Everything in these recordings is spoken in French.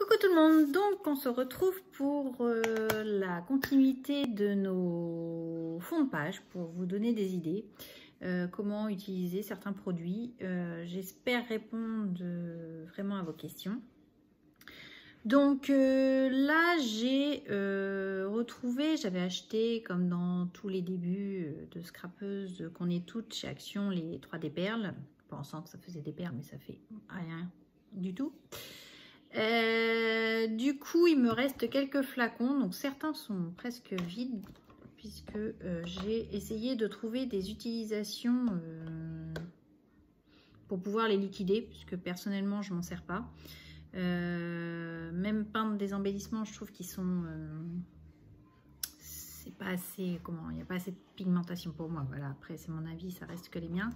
Coucou tout le monde, donc on se retrouve pour la continuité de nos fonds de page pour vous donner des idées, comment utiliser certains produits. J'espère répondre vraiment à vos questions. Donc là j'ai retrouvé, j'avais acheté comme dans tous les débuts de scrapeuse qu'on est toutes chez Action les 3D perles, pensant que ça faisait des perles mais ça fait rien du tout. Du coup il me reste quelques flacons, donc certains sont presque vides puisque j'ai essayé de trouver des utilisations pour pouvoir les liquider, puisque personnellement je m'en sers pas. Même peindre des embellissements, je trouve qu'ils sont c'est pas assez, il n'y a pas assez de pigmentation pour moi. Voilà, après c'est mon avis, ça reste que les miens.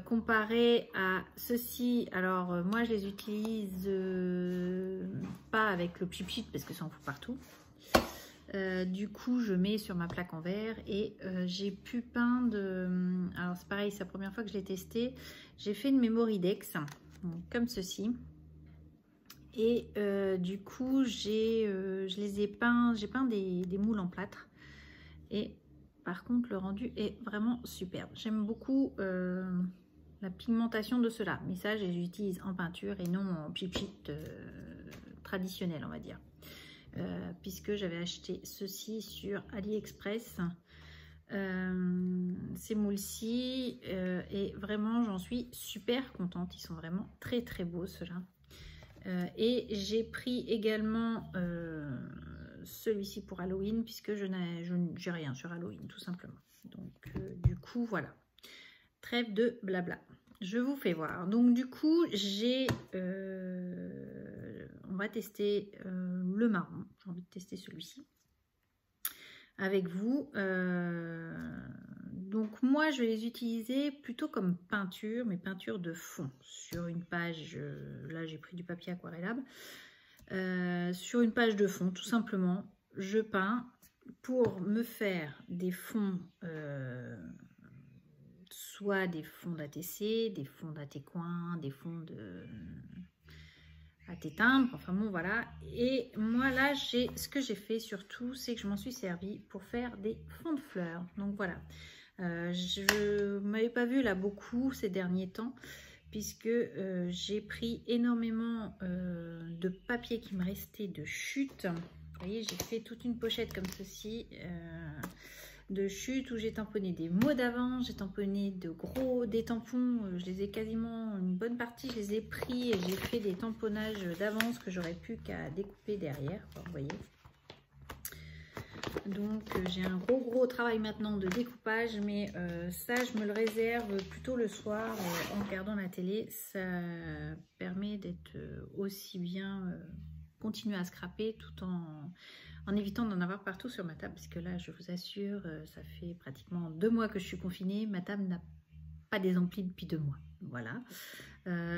Comparé à ceci, alors moi je les utilise pas avec le pchit parce que ça en fout partout. Du coup je mets sur ma plaque en verre et j'ai pu peindre, alors c'est pareil, c'est la première fois que je l'ai testé, j'ai fait une Memoridex comme ceci. Et du coup, je les ai peints, j'ai peint des moules en plâtre. Et par contre, le rendu est vraiment superbe. J'aime beaucoup la pigmentation de ceux-là. Mais ça, je les utilise en peinture et non en pchit traditionnel, on va dire. Puisque j'avais acheté ceci sur AliExpress. Ces moules-ci. Et vraiment, j'en suis super contente. Ils sont vraiment très très beaux, ceux-là. Et j'ai pris également celui-ci pour Halloween, puisque je n'ai rien sur Halloween, tout simplement. Donc, du coup, voilà. Trêve de blabla. Je vous fais voir. Donc, du coup, on va tester le marron. J'ai envie de tester celui-ci avec vous. Donc moi je vais les utiliser plutôt comme peinture, mais peinture de fond sur une page. Là j'ai pris du papier aquarellable sur une page de fond, tout simplement. Je peins pour me faire des fonds, soit des fonds d'ATC, des fonds d'AT coin, des fonds de AT timbre, enfin bon voilà. Et moi là ce que j'ai fait surtout, c'est que je m'en suis servi pour faire des fonds de fleurs. Donc voilà. Je ne m'avais pas vu là beaucoup ces derniers temps, puisque j'ai pris énormément de papier qui me restait de chute. Vous voyez, j'ai fait toute une pochette comme ceci de chute où j'ai tamponné des mots d'avant, j'ai tamponné des tampons, je les ai quasiment, une bonne partie je les ai pris et j'ai fait des tamponnages d'avance que j'aurais pu qu'à découper derrière, vous voyez. Donc j'ai un gros travail maintenant de découpage, mais ça je me le réserve plutôt le soir en regardant la télé. Ça permet d'être aussi bien continuer à scraper tout en évitant d'en avoir partout sur ma table, parce que là je vous assure, ça fait pratiquement 2 mois que je suis confinée, ma table n'a pas des amplis depuis 2 mois. Voilà.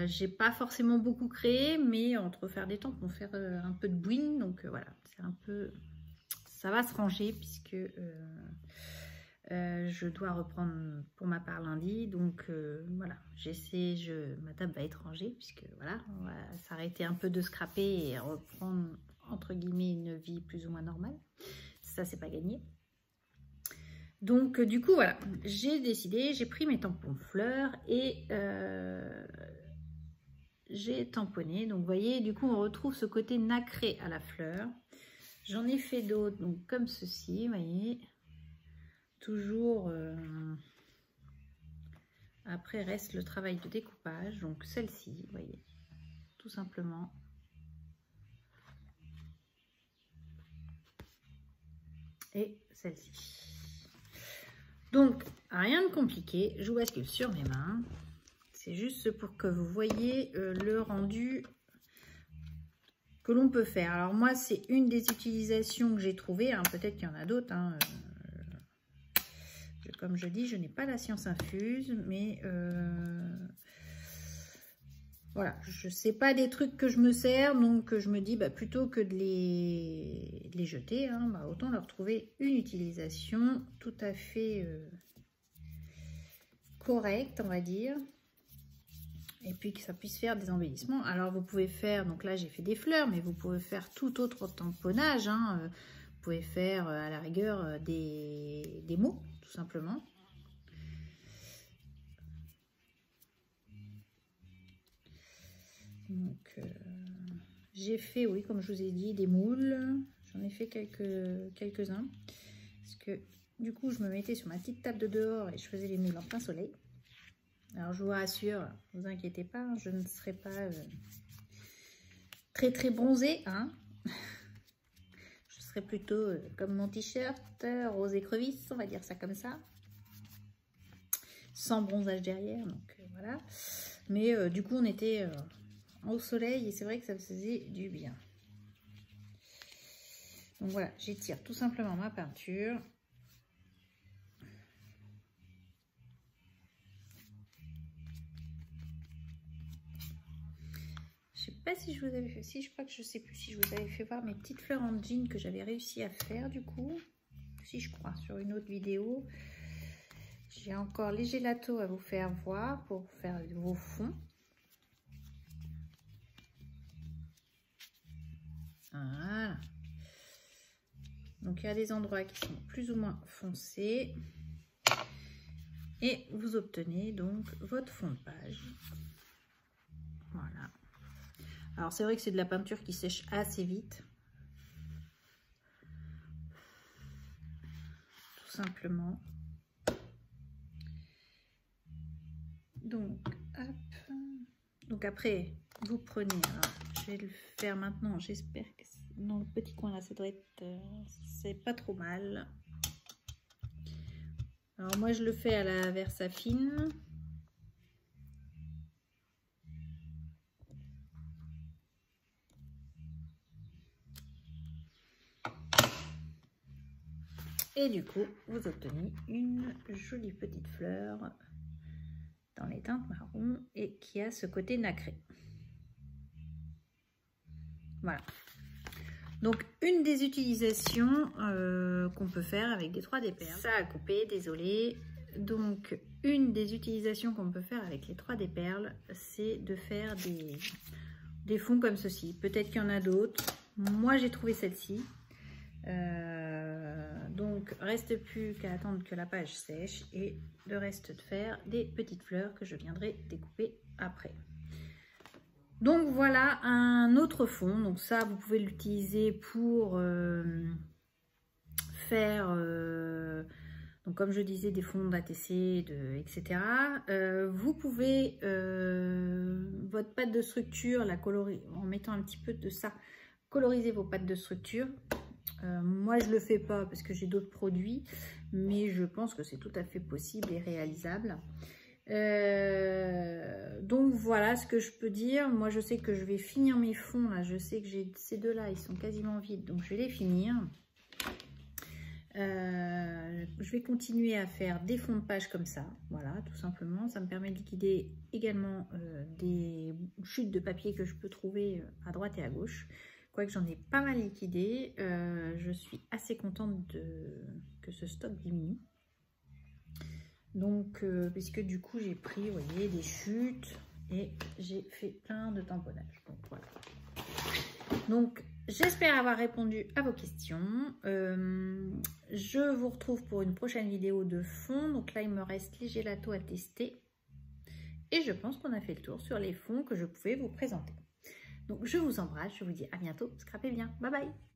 J'ai pas forcément beaucoup créé, mais entre faire des tampons, faire un peu de bouine, donc voilà, c'est un peu... Ça va se ranger puisque je dois reprendre pour ma part lundi. Donc voilà, ma table va être rangée puisque voilà, on va s'arrêter un peu de scraper et reprendre entre guillemets une vie plus ou moins normale. Ça, c'est pas gagné. Donc du coup, voilà, j'ai décidé, j'ai pris mes tampons fleurs et j'ai tamponné. Donc vous voyez, du coup, on retrouve ce côté nacré à la fleur. J'en ai fait d'autres, donc comme ceci, vous voyez, toujours, après reste le travail de découpage, donc celle-ci, vous voyez, tout simplement. Et celle-ci. Donc, rien de compliqué, je vous bascule sur mes mains, c'est juste pour que vous voyez le rendu que l'on peut faire. Alors moi, c'est une des utilisations que j'ai trouvées, hein. Peut-être qu'il y en a d'autres, hein. Comme je dis, je n'ai pas la science infuse, mais voilà, je ne sais pas des trucs que je me sers, donc je me dis plutôt que de les jeter, hein, autant leur trouver une utilisation tout à fait correcte, on va dire. et puis que ça puisse faire des embellissements. Alors vous pouvez faire, donc là j'ai fait des fleurs, mais vous pouvez faire tout autre tamponnage, hein. Vous pouvez faire à la rigueur des mots, tout simplement. Donc j'ai fait, oui, comme je vous ai dit, des moules. J'en ai fait quelques-uns. Parce que du coup, je me mettais sur ma petite table de dehors et je faisais les moules en plein soleil. Alors, je vous rassure, ne vous inquiétez pas, je ne serai pas très bronzée. Hein. Je serai plutôt comme mon t-shirt, rose écrevisse, on va dire ça comme ça. Sans bronzage derrière, donc voilà. Mais du coup, on était au soleil et c'est vrai que ça me faisait du bien. Donc voilà, j'étire tout simplement ma peinture. Je sais pas si je vous avais fait, si je crois que je sais plus si je vous avais fait voir mes petites fleurs en jean que j'avais réussi à faire du coup. Si je crois, sur une autre vidéo. J'ai encore les gélatos à vous faire voir pour faire vos fonds. Voilà. Donc il y a des endroits qui sont plus ou moins foncés. Et vous obtenez donc votre fond de page. Voilà. Alors c'est vrai que c'est de la peinture qui sèche assez vite. Tout simplement. Donc, hop. Donc après, vous prenez, alors je vais le faire maintenant, j'espère que dans le petit coin là, ça doit être, c'est pas trop mal. Alors moi je le fais à la Versafine. Et du coup, vous obtenez une jolie petite fleur dans les teintes marron et qui a ce côté nacré. Voilà. Donc, une des utilisations qu'on peut faire avec des 3D perles. Ça a coupé, désolé. Donc, une des utilisations qu'on peut faire avec les 3D perles, c'est de faire des fonds comme ceci. Peut-être qu'il y en a d'autres. Moi, j'ai trouvé celle-ci. Donc, reste plus qu'à attendre que la page sèche et le reste de faire des petites fleurs que je viendrai découper après. Donc voilà un autre fond. Donc ça, vous pouvez l'utiliser pour faire, donc comme je disais, des fonds d'ATC, etc. Vous pouvez, votre pâte de structure, la colorer en mettant un petit peu de ça, coloriser vos pâtes de structure. Moi, je ne le fais pas parce que j'ai d'autres produits, mais je pense que c'est tout à fait possible et réalisable. Donc voilà ce que je peux dire. Moi je sais que je vais finir mes fonds là, je sais que j'ai ces deux là, ils sont quasiment vides, donc je vais les finir. Je vais continuer à faire des fonds de page comme ça, voilà, tout simplement. Ça me permet de liquider également des chutes de papier que je peux trouver à droite et à gauche. Quoique j'en ai pas mal liquidé, je suis assez contente que ce stock diminue. Donc, puisque du coup, j'ai pris, vous voyez, des chutes et j'ai fait plein de tamponnages. Donc, voilà. Donc, j'espère avoir répondu à vos questions. Je vous retrouve pour une prochaine vidéo de fond. Donc là, il me reste les gélatos à tester. Et je pense qu'on a fait le tour sur les fonds que je pouvais vous présenter. Donc, je vous embrasse. Je vous dis à bientôt. Scrapez bien. Bye bye.